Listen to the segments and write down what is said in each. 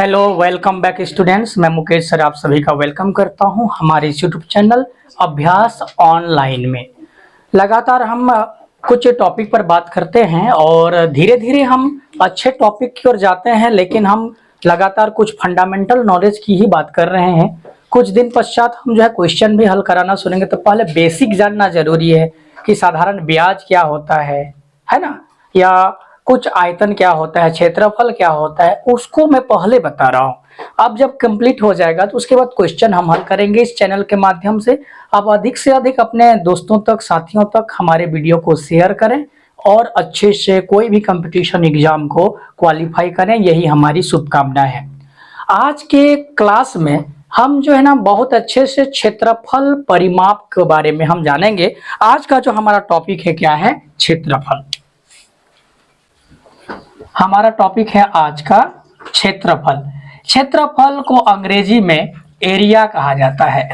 Hello, welcome back students. मैं Mukesh sir आप सभी का वेलकम करता हूं हमारे यूट्यूब चैनल अभ्यास ऑनलाइन में। लगातार हम कुछ टॉपिक पर बात करते हैं और धीरे धीरे हम अच्छे टॉपिक की ओर जाते हैं, लेकिन हम लगातार कुछ फंडामेंटल नॉलेज की ही बात कर रहे हैं। कुछ दिन पश्चात हम जो है क्वेश्चन भी हल कराना सुनेंगे, तो पहले बेसिक जानना जरूरी है कि साधारण ब्याज क्या होता है ना, या कुछ आयतन क्या होता है, क्षेत्रफल क्या होता है, उसको मैं पहले बता रहा हूँ। अब जब कंप्लीट हो जाएगा तो उसके बाद क्वेश्चन हम हल करेंगे इस चैनल के माध्यम से। आप अधिक से अधिक अपने दोस्तों तक, साथियों तक हमारे वीडियो को शेयर करें और अच्छे से कोई भी कंपटीशन एग्जाम को क्वालिफाई करें, यही हमारी शुभकामना है। आज के क्लास में हम जो है ना बहुत अच्छे से क्षेत्रफल परिमाप के बारे में हम जानेंगे। आज का जो हमारा टॉपिक है क्या है, क्षेत्रफल। हमारा टॉपिक है आज का क्षेत्रफल। क्षेत्रफल को अंग्रेजी में एरिया कहा जाता है।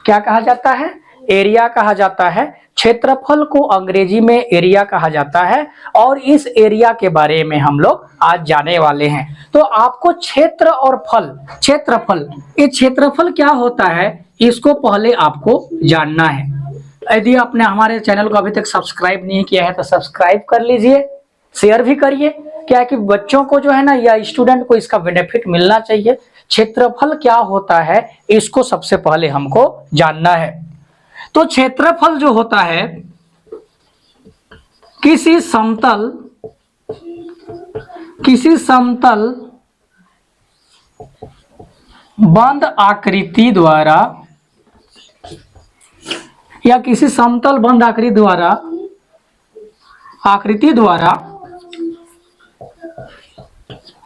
क्या कहा जाता है? एरिया कहा जाता है। क्षेत्रफल को अंग्रेजी में एरिया कहा जाता है और इस एरिया के बारे में हम लोग आज जाने वाले हैं। तो आपको क्षेत्र और फल, क्षेत्रफल, ये क्षेत्रफल क्या होता है इसको पहले आपको जानना है। यदि आपने हमारे चैनल को अभी तक सब्सक्राइब नहीं किया है तो सब्सक्राइब कर लीजिए, शेयर भी करिए। क्या है कि बच्चों को जो है ना या स्टूडेंट को इसका बेनिफिट मिलना चाहिए। क्षेत्रफल क्या होता है इसको सबसे पहले हमको जानना है। तो क्षेत्रफल जो होता है किसी समतल बंद आकृति द्वारा या किसी समतल बंद आकृति द्वारा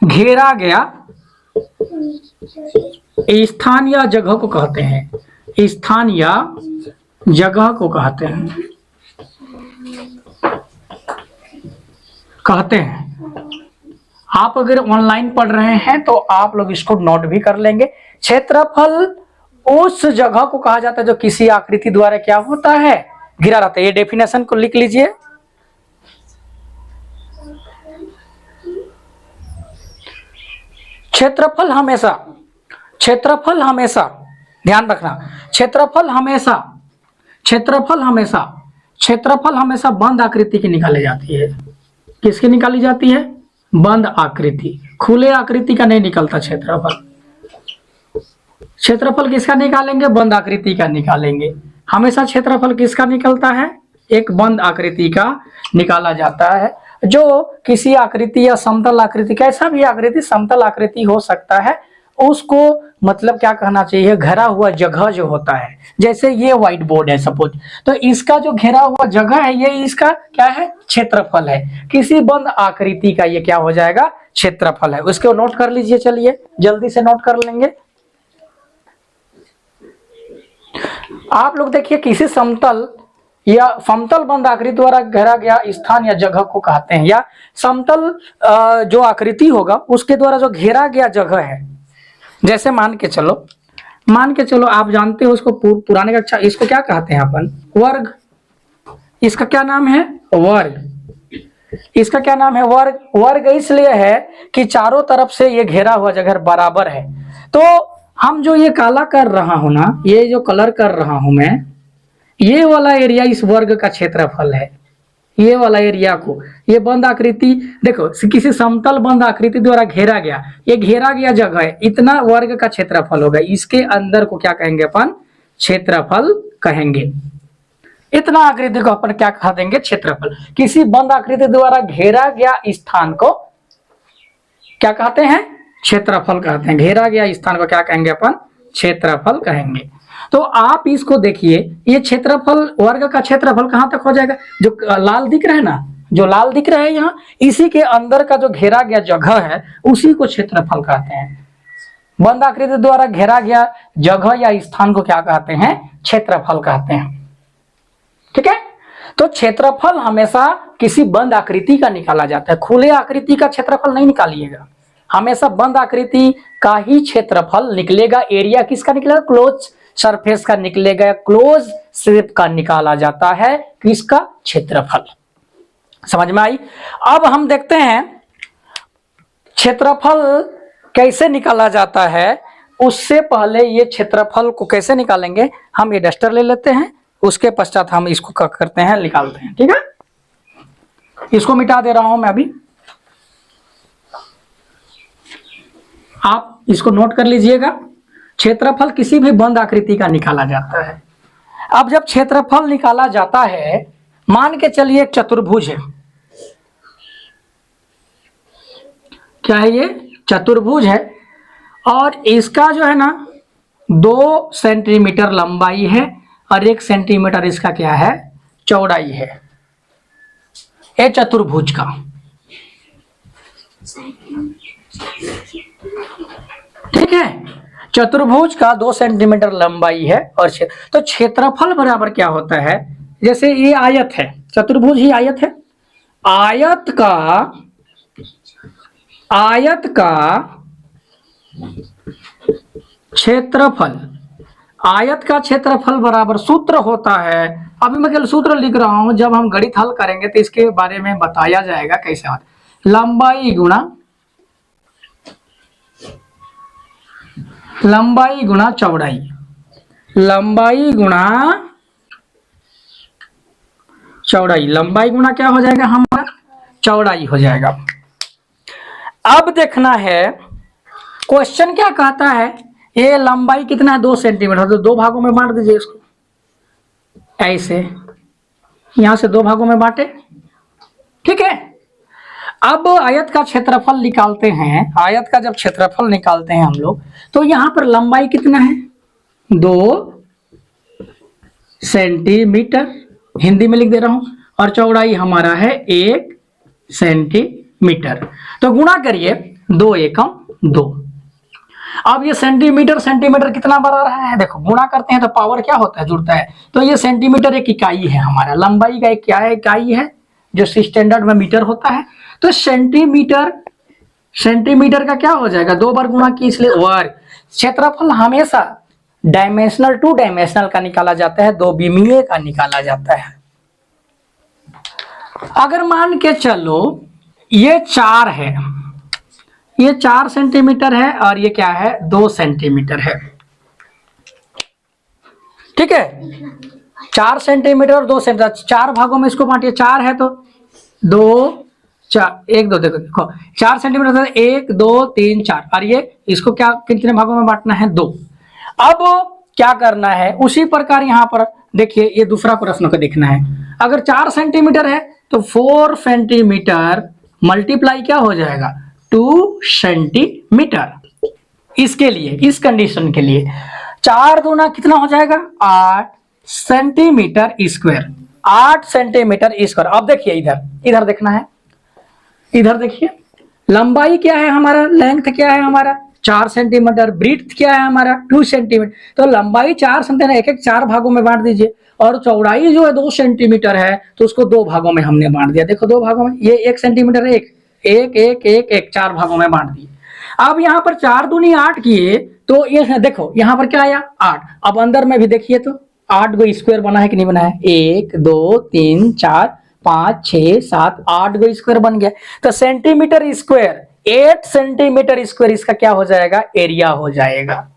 घेरा गया स्थान या जगह को कहते हैं। स्थान या जगह को कहते हैं। आप अगर ऑनलाइन पढ़ रहे हैं तो आप लोग इसको नोट भी कर लेंगे। क्षेत्रफल उस जगह को कहा जाता है जो किसी आकृति द्वारा क्या होता है, घिरा रहता है। ये डेफिनेशन को लिख लीजिए। क्षेत्रफल हमेशा ध्यान रखना, क्षेत्रफल हमेशा बंद आकृति की निकाली जाती है। किसकी निकाली जाती है? बंद आकृति। खुले आकृति का नहीं निकलता क्षेत्रफल। क्षेत्रफल किसका निकालेंगे? बंद आकृति का निकालेंगे। हमेशा क्षेत्रफल किसका निकलता है? एक बंद आकृति का निकाला जाता है। जो किसी आकृति या समतल आकृति, कैसा भी आकृति, समतल आकृति हो सकता है, उसको मतलब क्या कहना चाहिए, घेरा हुआ जगह जो होता है। जैसे ये व्हाइट बोर्ड है सपोज, तो इसका जो घेरा हुआ जगह है ये इसका क्या है? क्षेत्रफल है। किसी बंद आकृति का ये क्या हो जाएगा? क्षेत्रफल है। उसको नोट कर लीजिए। चलिए जल्दी से नोट कर लेंगे। आप लोग देखिए, किसी समतल या समतल बंद आकृति द्वारा घेरा गया स्थान या जगह को कहते हैं, या समतल जो आकृति होगा उसके द्वारा जो घेरा गया जगह है। जैसे मान के चलो आप जानते हो उसको पुराने कक्षा, इसको क्या कहते हैं अपन? वर्ग। इसका क्या नाम है? वर्ग। इसका क्या नाम है? वर्ग। वर्ग इसलिए है कि चारों तरफ से ये घेरा हुआ जगह बराबर है। तो हम जो ये काला कर रहा हूं ना, ये जो कलर कर रहा हूं मैं, ये वाला एरिया इस वर्ग का क्षेत्रफल है। ये वाला एरिया को, ये बंद आकृति देखो, किसी समतल बंद आकृति द्वारा घेरा गया, ये घेरा गया जगह है, इतना वर्ग का क्षेत्रफल होगा। इसके अंदर को क्या कहेंगे अपन? क्षेत्रफल कहेंगे। इतना आकृति को अपन क्या कहा देंगे? क्षेत्रफल। किसी बंद आकृति द्वारा घेरा गया स्थान को क्या कहते हैं? क्षेत्रफल कहते हैं। घेरा गया स्थान को क्या कहेंगे अपन? क्षेत्रफल कहेंगे। तो आप इसको देखिए, ये क्षेत्रफल, वर्ग का क्षेत्रफल कहां तक हो जाएगा? जो लाल दिख रहा है ना, जो लाल दिख रहा है यहाँ, इसी के अंदर का जो घेरा गया जगह है उसी को क्षेत्रफल कहते हैं। बंद आकृति द्वारा घेरा गया जगह या स्थान को क्या कहते हैं? क्षेत्रफल कहते हैं। ठीक है। तो क्षेत्रफल हमेशा किसी बंद आकृति का निकाला जाता है। खुले आकृति का क्षेत्रफल नहीं निकालिएगा, हमेशा बंद आकृति का ही क्षेत्रफल निकलेगा। एरिया किसका निकलेगा? क्लोज सरफेस का निकलेगा, क्लोज शेप का निकाला जाता है। किसका? क्षेत्रफल। समझ में आई? अब हम देखते हैं क्षेत्रफल कैसे निकाला जाता है उससे पहले ये क्षेत्रफल को कैसे निकालेंगे, हम ये डस्टर ले लेते हैं, उसके पश्चात हम इसको क्या करते हैं, निकालते हैं। ठीक है, इसको मिटा दे रहा हूं मैं अभी, आप इसको नोट कर लीजिएगा। क्षेत्रफल किसी भी बंद आकृति का निकाला जाता है। अब जब क्षेत्रफल निकाला जाता है, मान के चलिए एक चतुर्भुज है, क्या है ये, चतुर्भुज है, और इसका जो है ना 2 सेंटीमीटर लंबाई है और 1 सेंटीमीटर इसका क्या है, चौड़ाई है, ये चतुर्भुज का। ठीक है, चतुर्भुज का 2 सेंटीमीटर लंबाई है और तो क्षेत्रफल बराबर क्या होता है, जैसे ये आयत है, चतुर्भुज ही आयत है, आयत का क्षेत्रफल, आयत का क्षेत्रफल बराबर सूत्र होता है। अभी मैं केवल सूत्र लिख रहा हूं, जब हम गणित हल करेंगे तो इसके बारे में बताया जाएगा कैसे होता है। लंबाई गुणा चौड़ाई, लंबाई गुणा चौड़ाई, लंबाई गुणा क्या हो जाएगा हमारा, चौड़ाई हो जाएगा। अब देखना है क्वेश्चन क्या कहता है, ये लंबाई कितना है, 2 सेंटीमीटर, तो 2 भागों में बांट दीजिए इसको, ऐसे यहां से 2 भागों में बांटे। ठीक है, अब आयत का क्षेत्रफल निकालते हैं, आयत का जब क्षेत्रफल निकालते हैं हम लोग, तो यहां पर लंबाई कितना है, 2 सेंटीमीटर, हिंदी में लिख दे रहा हूं, और चौड़ाई हमारा है 1 सेंटीमीटर। तो गुणा करिए, 2 एकम 2। अब ये सेंटीमीटर सेंटीमीटर कितना बना रहा है, देखो गुणा करते हैं तो पावर क्या होता है, जुड़ता है, तो ये सेंटीमीटर एक इकाई है हमारा, लंबाई का एक क्या है, इकाई है, जो स्टैंडर्ड में मीटर होता है। तो सेंटीमीटर का क्या हो जाएगा, 2 बार गुणा की इसलिए वर्ग। क्षेत्रफल हमेशा डायमेंशनल टू डायमेंशनल का निकाला जाता है, 2 विमीय का निकाला जाता है। अगर मान के चलो ये 4 है, ये 4 सेंटीमीटर है और ये क्या है, 2 सेंटीमीटर है। ठीक है, 4 सेंटीमीटर और 2 सेंटीमीटर, 4 भागों में इसको बांटिए, 4 है तो 2 4 1 2, देखो 4 सेंटीमीटर, 1 2 3 4, और ये इसको क्या कितने भागों में बांटना है, 2। अब क्या करना है, उसी प्रकार यहाँ पर देखिए, ये दूसरा प्रश्न को देखना है। अगर 4 सेंटीमीटर है तो 4 सेंटीमीटर मल्टीप्लाई क्या हो जाएगा, 2 सेंटीमीटर। इसके लिए, इस कंडीशन के लिए 4 दूना कितना हो जाएगा, 8 सेंटीमीटर स्क्वायर, 8 सेंटीमीटर स्क्वायर। अब देखिए इधर देखना है, इधर देखिए लंबाई क्या है हमारा, लेंथ क्या है हमारा 4 सेंटीमीटर, ब्रीथ क्या है हमारा 2 सेंटीमीटर। तो लंबाई 4 सेंटीमीटर, एक 4 भागों में बांट दीजिए, और चौड़ाई जो है 2 सेंटीमीटर है, तो उसको 2 भागों में हमने बांट दिया। देखो 2 भागों में, ये 1 सेंटीमीटर, एक 4 भागों में बांट दिए। अब यहाँ पर 4 दूनी 8 किए, तो ये देखो यहाँ पर क्या आया, 8। अब अंदर में भी देखिए तो 8 गो स्क्वायर बना है कि नहीं बना है, 1 2 3 4 5 6 7 8 गो स्क्वायर बन गया। तो सेंटीमीटर स्क्वायर, 8 सेंटीमीटर स्क्वायर इसका क्या हो जाएगा, एरिया हो जाएगा।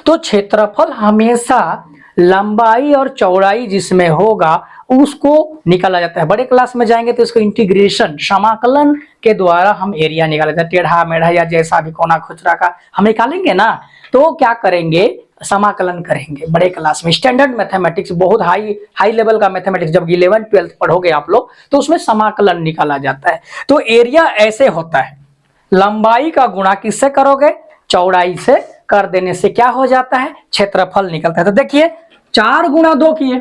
तो क्षेत्रफल हमेशा लंबाई और चौड़ाई जिसमें होगा उसको निकाला जाता है। बड़े क्लास में जाएंगे तो इसको इंटीग्रेशन, समाकलन के द्वारा हम एरिया निकाला जाता है। टेढ़ा मेढ़ा या जैसा भी कोना खुचरा का हम निकालेंगे ना, तो क्या करेंगे, समाकलन करेंगे। बड़े क्लास में स्टैंडर्ड मैथमेटिक्स, बहुत हाई लेवल का मैथमेटिक्स, जब 11th 12th पढ़ोगे आप लोग, तो उसमें समाकलन निकाला जाता है। तो एरिया ऐसे होता है, लंबाई का गुणा किससे करोगे, चौड़ाई से कर देने से क्या हो जाता है, क्षेत्रफल निकलता है। तो देखिए 4 गुणा 2 किए,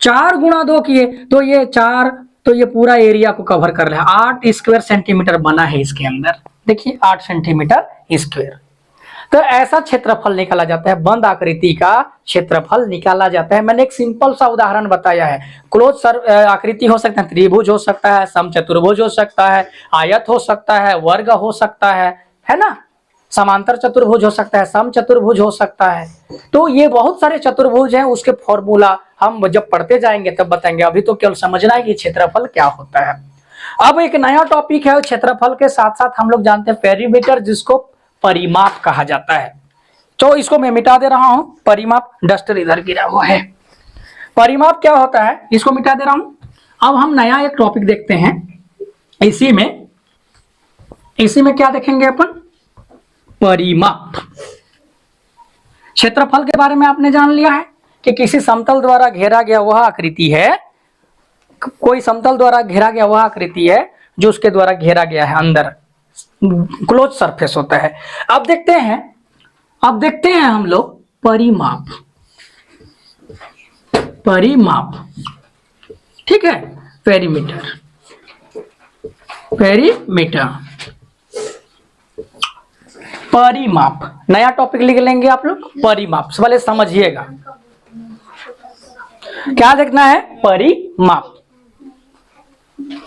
4 गुणा 2 किए, तो ये 4, तो ये पूरा एरिया को कवर कर रहा है। 8 स्क्वायर सेंटीमीटर बना है इसके अंदर, देखिए 8 सेंटीमीटर स्क्वायर। तो ऐसा क्षेत्रफल निकाला जाता है, बंद आकृति का क्षेत्रफल निकाला जाता है। मैंने एक सिंपल सा उदाहरण बताया है। क्लोज आकृति हो सकता है, त्रिभुज हो सकता है, समचतुर्भुज हो सकता है, आयत हो सकता है, वर्ग हो सकता है ना, समांतर चतुर्भुज हो सकता है, समचतुर्भुज हो सकता है। तो ये बहुत सारे चतुर्भुज हैं, उसके फॉर्मूला हम जब पढ़ते जाएंगे तब बताएंगे। अभी तो केवल समझना है कि क्षेत्रफल क्या होता है। अब एक नया टॉपिक है, क्षेत्रफल के साथ साथ हम लोग जानते हैं पेरीमीटर, जिसको परिमाप कहा जाता है। तो इसको मैं मिटा दे रहा हूं, परिमाप, डस्टर इधर गिरा हुआ है। परिमाप क्या होता है, इसको मिटा दे रहा हूं। अब हम नया एक टॉपिक देखते हैं। इसी में क्या देखेंगे अपन, परिमाप। क्षेत्रफल के बारे में आपने जान लिया है कि किसी समतल द्वारा घेरा गया वह आकृति है, कोई समतल द्वारा घेरा गया वह आकृति है जो उसके द्वारा घेरा गया है, अंदर क्लोज सरफेस होता है। अब देखते हैं हम लोग परिमाप। ठीक है, पेरीमीटर। परिमाप नया टॉपिक लिख लेंगे आप लोग, परिमाप। पहले समझिएगा क्या देखना है, परिमाप।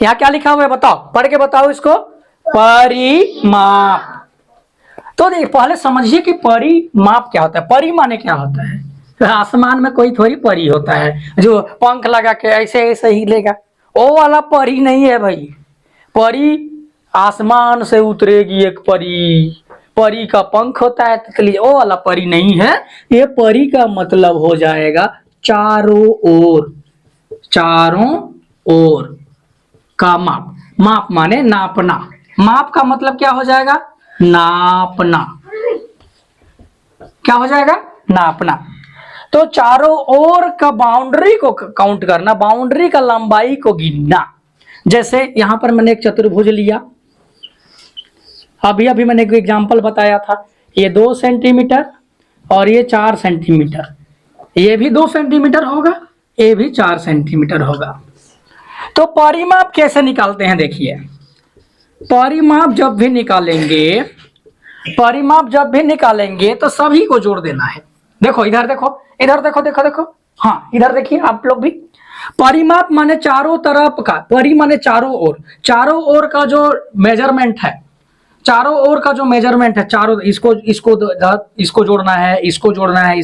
यहां क्या लिखा हुआ है बताओ, पढ़ के बताओ इसको, परिमाप। तो देखिए पहले समझिए कि परिमाप क्या होता है। परि माने क्या होता है, तो आसमान में कोई थोड़ी परी होता है जो पंख लगा के ऐसे ऐसे ही लेगा, वो वाला परी नहीं है भाई। परी आसमान से उतरेगी एक परी का पंख होता है तितली, वो वाला परी नहीं है। ये परी का मतलब हो जाएगा चारों ओर का माप। माप माने नापना, माप का मतलब क्या हो जाएगा, नापना। क्या हो जाएगा, नापना। तो चारों ओर का बाउंड्री को काउंट करना, बाउंड्री का लंबाई को गिनना। जैसे यहां पर मैंने एक चतुर्भुज लिया, अभी मैंने एक एग्जांपल बताया था, ये 2 सेंटीमीटर और ये 4 सेंटीमीटर, ये भी 2 सेंटीमीटर होगा, ये भी 4 सेंटीमीटर होगा। तो परिमाप कैसे निकालते हैं, देखिए परिमाप जब भी निकालेंगे तो सभी को जोड़ देना है। देखो इधर देखो, हाँ इधर देखिए आप लोग भी। परिमाप माने चारों तरफ का, परि माने चारों ओर का जो मेजरमेंट है, चारों इसको जोड़ना है, इसको जोड़ना है,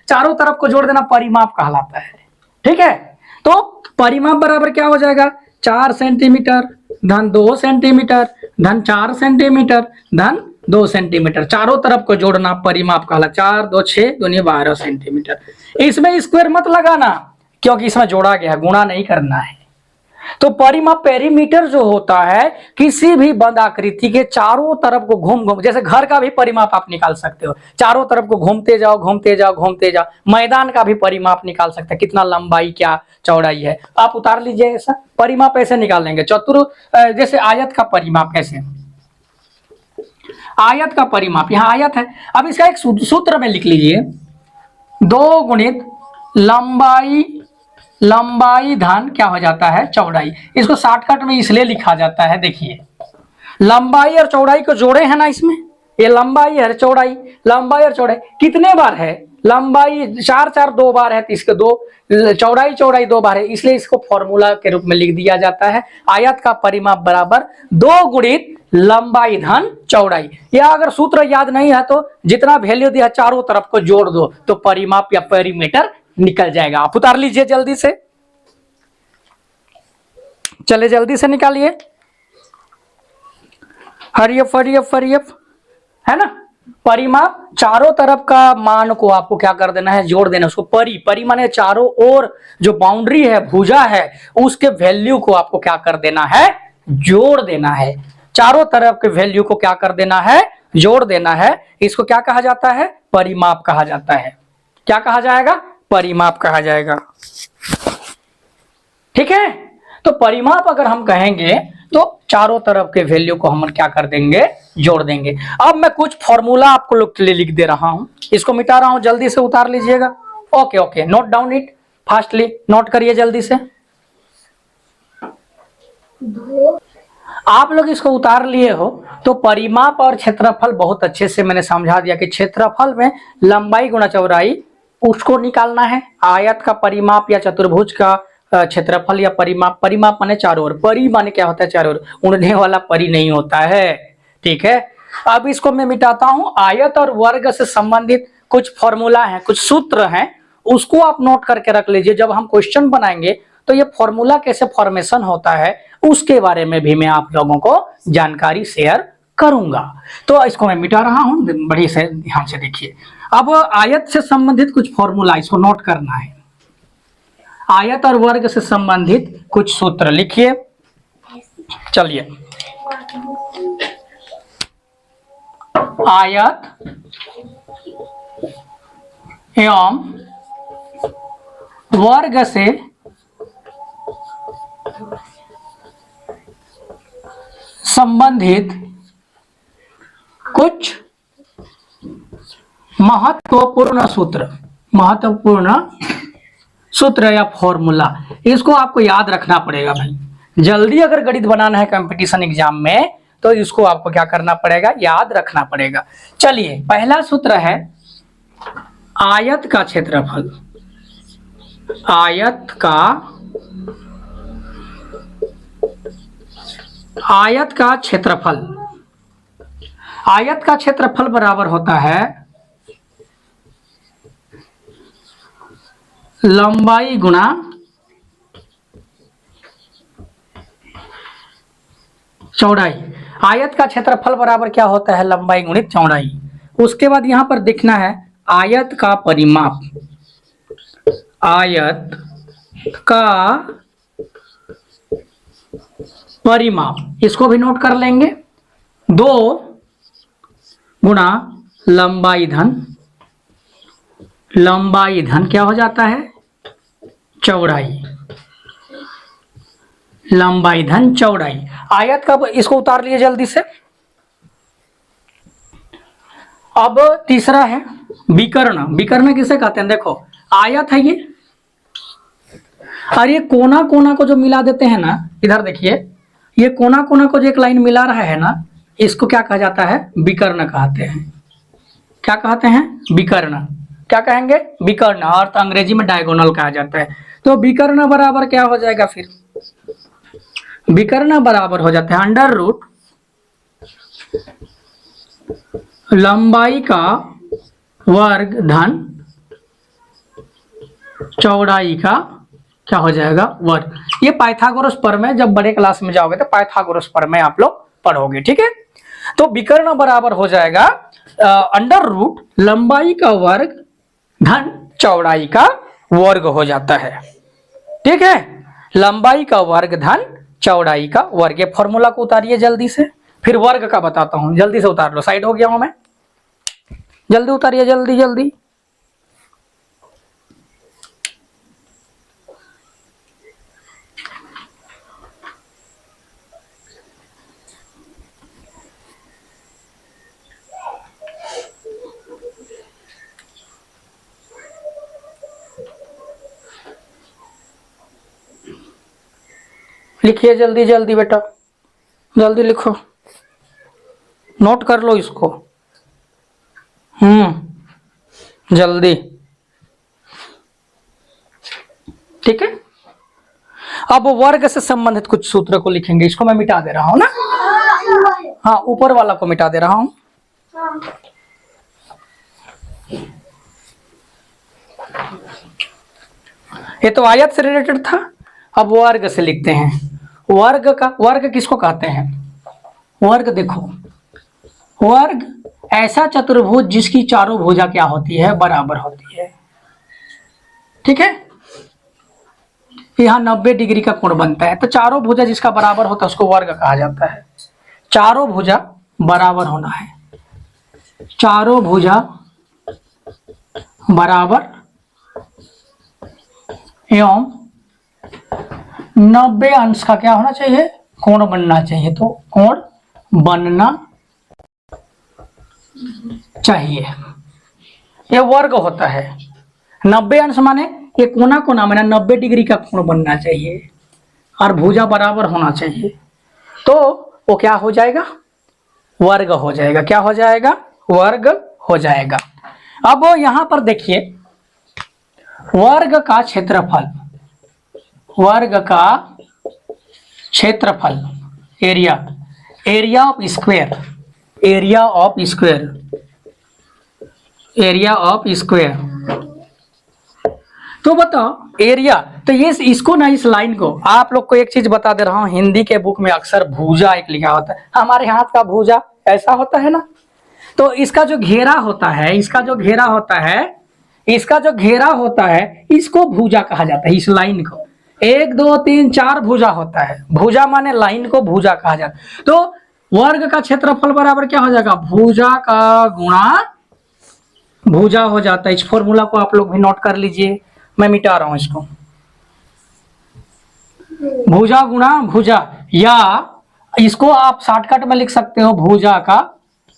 चारों तरफ को जोड़ देना परिमाप कहलाता है। ठीक है, तो परिमाप बराबर क्या हो जाएगा, 4 सेंटीमीटर धन 2 सेंटीमीटर धन 4 सेंटीमीटर धन 2 सेंटीमीटर, चारों तरफ को जोड़ना परिमाप कहला। 4 2 6 दूनी 12 सेंटीमीटर। इसमें स्क्वायर मत लगाना क्योंकि इसमें जोड़ा गया है, गुणा नहीं करना है। तो परिमाप, पेरीमीटर जो होता है किसी भी बंद आकृति के चारों तरफ को घूम, जैसे घर का भी परिमाप आप निकाल सकते हो, चारों तरफ को घूमते जाओ। मैदान का भी परिमाप निकाल सकते हैं, कितना लंबाई क्या चौड़ाई है, आप उतार लीजिए। ऐसा परिमाप ऐसे निकालेंगे। जैसे आयत का परिमाप, कैसे आयत का परिमाप, यहाँ आयत है, अब इसका एक सूत्र में लिख लीजिए, 2 गुणित लंबाई धन क्या हो जाता है, चौड़ाई। इसको शॉर्टकट में इसलिए लिखा जाता है, देखिए लंबाई और चौड़ाई को जोड़े हैं ना इसमें, ये लंबाई और चौड़ाई कितने बार है, लंबाई 4 2 बार है, तो इसके 2, चौड़ाई 2 बार है, इसलिए इसको फॉर्मूला के रूप में लिख दिया जाता है, आयत का परिमाप बराबर 2 गुणित लंबाई धन चौड़ाई। या अगर सूत्र याद नहीं है तो जितना वैल्यू दिया चारों तरफ को जोड़ दो तो परिमाप या पेरीमीटर निकल जाएगा। आप उतार लीजिए जल्दी से, चले जल्दी से निकालिए, हरी अप, है ना। परिमाप चारों तरफ का मान को आपको क्या कर देना है, जोड़ देना। उसको परी माने चारों ओर जो बाउंड्री है, भुजा है, उसके वैल्यू को आपको क्या कर देना है, जोड़ देना है। चारों तरफ के वैल्यू को क्या कर देना है, जोड़ देना है। इसको क्या कहा जाता है, परिमाप कहा जाता है। क्या कहा जाएगा, परिमाप कहा जाएगा। ठीक है, तो परिमाप अगर हम कहेंगे तो चारों तरफ के वैल्यू को हम क्या कर देंगे, जोड़ देंगे। अब मैं कुछ फॉर्मूला आपको लोग के लिए लिख दे रहा हूं, इसको मिटा रहा हूं, जल्दी से उतार लीजिएगा। Okay, note down it fastly, note करिए जल्दी से। आप लोग इसको उतार लिए हो तो परिमाप और क्षेत्रफल बहुत अच्छे से मैंने समझा दिया कि क्षेत्रफल में लंबाई गुणा चौड़ाई उसको निकालना है। आयत का परिमाप या चतुर्भुज का क्षेत्रफल या परिमाप माने चारों ओर, परी माने क्या होता है, चारों ओर, उड़ने वाला परी नहीं होता है। ठीक है, अब इसको मैं मिटाता हूं। आयत और वर्ग से संबंधित कुछ फॉर्मूला है, कुछ सूत्र हैं, उसको आप नोट करके रख लीजिए। जब हम क्वेश्चन बनाएंगे तो ये फॉर्मूला कैसे फॉर्मेशन होता है उसके बारे में भी मैं आप लोगों को जानकारी शेयर करूंगा। तो इसको मैं मिटा रहा हूं, बड़ी से ध्यान से देखिए। अब आयत से संबंधित कुछ फॉर्मूला इसको नोट करना है। आयत और वर्ग से संबंधित कुछ सूत्र लिखिए। चलिए, आयत एवं वर्ग से संबंधित कुछ महत्वपूर्ण सूत्र या फॉर्मूला, इसको आपको याद रखना पड़ेगा भाई। जल्दी अगर गणित बनाना है कंपटीशन एग्जाम में तो इसको आपको क्या करना पड़ेगा, याद रखना पड़ेगा। चलिए, पहला सूत्र है आयत का क्षेत्रफल। आयत का क्षेत्रफल, आयत का क्षेत्रफल बराबर होता है लंबाई गुणा चौड़ाई। आयत का क्षेत्रफल बराबर क्या होता है, लंबाई गुणित चौड़ाई। उसके बाद यहां पर देखना है आयत का परिमाप। आयत का परिमाप, इसको भी नोट कर लेंगे। 2 गुणा लंबाई धन क्या हो जाता है, चौड़ाई। लंबाई धन चौड़ाई। आयत का, इसको उतार लिए जल्दी से। अब तीसरा है विकर्ण। विकर्ण किसे कहते हैं, देखो आयत है ये, और ये कोना कोना को जो मिला देते हैं ना, इधर देखिए, ये कोना कोना को जो एक लाइन मिला रहा है ना, इसको क्या कहा जाता है, विकर्ण कहते हैं। क्या कहते हैं, विकर्ण। क्या कहेंगे, विकर्ण। और तो अंग्रेजी में डायगोनल कहा जाता है। तो विकर्ण बराबर क्या हो जाएगा, फिर विकर्ण बराबर हो जाता है अंडर रूट लंबाई का वर्ग धन चौड़ाई का क्या हो जाएगा, वर्ग। ये पाइथागोरस प्रमेय जब बड़े क्लास में जाओगे तो पाइथागोरस प्रमेय आप लोग पढ़ोगे, ठीक है। तो विकर्ण बराबर हो जाएगा अंडर रूट लंबाई का वर्ग धन चौड़ाई का वर्ग हो जाता है, ठीक है। लंबाई का वर्ग धन चौड़ाई का वर्ग। ये फॉर्मूला को उतारिए जल्दी से, फिर वर्ग का बताता हूं। जल्दी से उतार लो, साइड हो गया हूं मैं, जल्दी उतारिए, जल्दी जल्दी। लिखिए जल्दी जल्दी बेटा, जल्दी लिखो, नोट कर लो इसको। जल्दी, ठीक है। अब वर्ग से संबंधित कुछ सूत्र को लिखेंगे। इसको मैं मिटा दे रहा हूं ना, हाँ, ऊपर वाला को मिटा दे रहा हूं। ये तो आयत से रिलेटेड था। अब वर्ग से लिखते हैं। वर्ग किसको कहते हैं, वर्ग देखो, वर्ग ऐसा चतुर्भुज जिसकी चारों भुजा क्या होती है, बराबर होती है, ठीक है। यहाँ 90 डिग्री का कोण बनता है, तो चारों भुजा जिसका बराबर होता है उसको वर्ग कहा जाता है। चारों भुजा बराबर होना है, चारों भुजा बराबर एवं 90 अंश का क्या होना चाहिए, कोण बनना चाहिए। तो कोण बनना चाहिए, ये वर्ग होता है। 90 अंश माने ये कोना कोना माने 90 डिग्री का कोण बनना चाहिए और भुजा बराबर होना चाहिए, तो वो क्या हो जाएगा, वर्ग हो जाएगा। क्या हो जाएगा, वर्ग हो जाएगा। अब यहां पर देखिए, वर्ग का क्षेत्रफल, वर्ग का क्षेत्रफल, area, area of square, area of square, area of square. तो बताओ एरिया, तो ये इसको ना, इस लाइन को आप लोग को एक चीज बता दे रहा हूं, हिंदी के बुक में अक्सर भुजा एक लिखा होता है। हमारे हाथ का भुजा ऐसा होता है ना। तो इसका जो घेरा होता है, इसका जो घेरा होता है, इसका जो घेरा होता है, इसको भुजा कहा जाता है। इस लाइन को 1 2 3 4 भुजा होता है। भुजा माने लाइन को भुजा कहा जाता है। तो वर्ग का क्षेत्रफल बराबर क्या हो जाएगा, भुजा का गुणा भुजा हो जाता है। इस फॉर्मूला को आप लोग भी नोट कर लीजिए, मैं मिटा रहा हूं इसको। भुजा गुणा भुजा, या इसको आप शॉर्टकट में लिख सकते हो भुजा का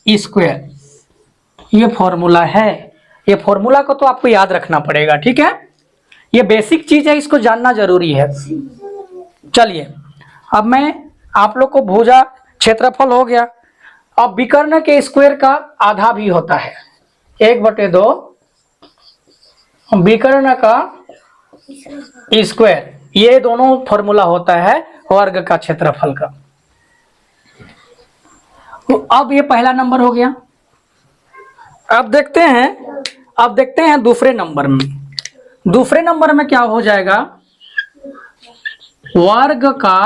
स्क्वायर। ये फॉर्मूला है। ये फॉर्मूला को तो आपको याद रखना पड़ेगा, ठीक है। ये बेसिक चीज है, इसको जानना जरूरी है। चलिए अब मैं आप लोग को भुजा क्षेत्रफल हो गया। अब विकर्ण के स्क्वायर का आधा भी होता है, 1/2 विकर्ण का स्क्वायर। ये दोनों फॉर्मूला होता है वर्ग का क्षेत्रफल का। तो अब ये पहला नंबर हो गया। अब देखते हैं दूसरे नंबर में। दूसरे नंबर में क्या हो जाएगा, वर्ग का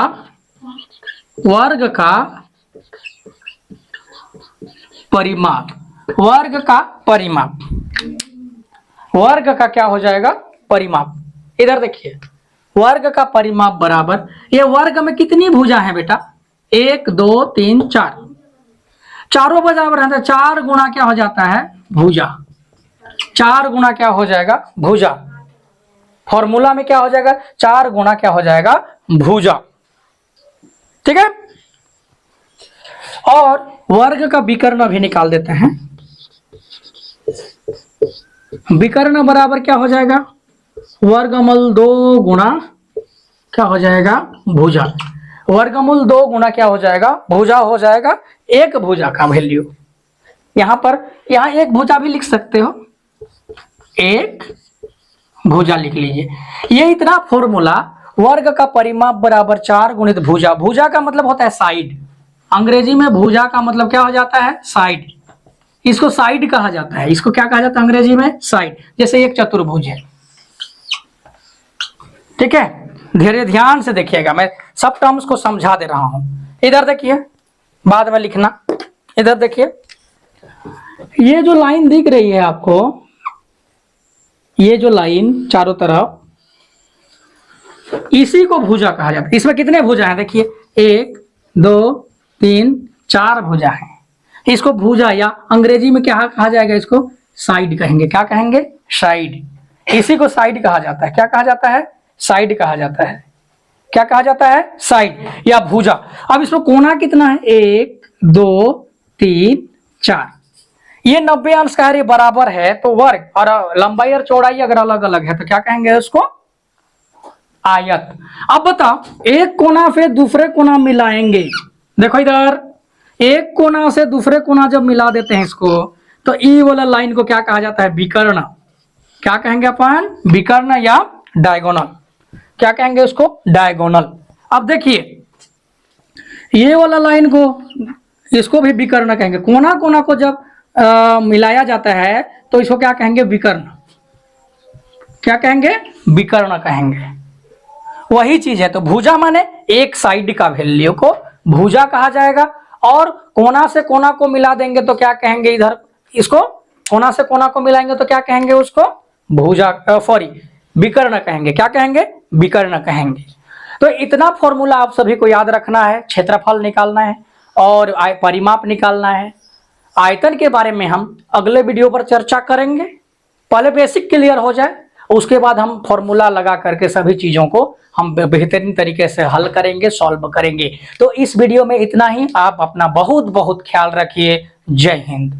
परिमाप। वर्ग का परिमाप, वर्ग का क्या हो जाएगा, परिमाप। इधर देखिए, वर्ग का परिमाप बराबर, ये वर्ग में कितनी भुजा है बेटा, 1 2 3 4, चारों बराबर है। 4 गुणा क्या हो जाता है, भुजा। 4 गुणा क्या हो जाएगा, भुजा। फॉर्मूला में क्या हो जाएगा, 4 गुणा क्या हो जाएगा, भुजा, ठीक है। और वर्ग का विकर्ण भी निकाल देते हैं। विकर्ण बराबर क्या हो जाएगा, वर्गमूल 2 गुणा क्या हो जाएगा, भुजा। वर्गमूल 2 गुणा क्या हो जाएगा, भुजा हो जाएगा। एक भुजा का वैल्यू यहां पर, यहां एक भुजा भी लिख सकते हो, एक भुजा लिख लीजिए। ये इतना फॉर्मूला, वर्ग का परिमाप बराबर 4 गुणित भुजा। भुजा का मतलब होता है साइड। अंग्रेजी में भुजा का मतलब क्या हो जाता है, साइड। इसको साइड कहा जाता है। इसको क्या कहा जाता है अंग्रेजी में, साइड। जैसे एक चतुर्भुज है, ठीक है। धीरे ध्यान से देखिएगा, मैं सब टर्म्स को समझा दे रहा हूं। इधर देखिए, बाद में लिखना। इधर देखिए, ये जो लाइन दिख रही है आपको, ये जो लाइन चारों तरफ, इसी को भुजा कहा जाता है। इसमें कितने भुजा हैं देखिए, 1 2 3 4 भुजा है। इसको भुजा, या अंग्रेजी में क्या कहा जाएगा, इसको साइड कहेंगे। क्या कहेंगे, साइड। इसी को साइड कहा जाता है। क्या कहा जाता है, साइड कहा जाता है। क्या कहा जाता है, साइड या भुजा। अब इसमें कोना कितना है, 1 2 3 4। ये 90 अंश का है, बराबर है। तो वर्ग, और लंबाई और चौड़ाई अगर अलग अलग है तो क्या कहेंगे उसको, आयत। अब बताओ, एक कोना से दूसरे कोना मिलाएंगे। देखो इधर, एक कोना से दूसरे कोना जब मिला देते हैं इसको, तो ई वाला लाइन को क्या कहा जाता है, विकर्ण। क्या कहेंगे अपन, विकर्ण या डायगोनल। क्या कहेंगे उसको, डायगोनल। अब देखिए, ये वाला लाइन को, इसको भी विकर्ण कहेंगे। कोना कोना को जब मिलाया जाता है तो इसको क्या कहेंगे, विकर्ण। क्या कहेंगे, विकर्ण कहेंगे। वही चीज है। तो भुजा माने एक साइड का वैल्यू को भुजा कहा जाएगा, और कोना से कोना को मिला देंगे तो क्या कहेंगे, इधर इसको कोना से कोना को मिलाएंगे तो क्या कहेंगे उसको, भुजा, सॉरी, विकर्ण कहेंगे। क्या कहेंगे, विकर्ण कहेंगे। तो इतना फॉर्मूला आप सभी को याद रखना है। क्षेत्रफल निकालना है और परिमाप निकालना है। आयतन के बारे में हम अगले वीडियो पर चर्चा करेंगे। पहले बेसिक क्लियर हो जाए, उसके बाद हम फॉर्मूला लगा करके सभी चीजों को हम बेहतरीन तरीके से हल करेंगे, सॉल्व करेंगे। तो इस वीडियो में इतना ही। आप अपना बहुत बहुत ख्याल रखिए। जय हिंद।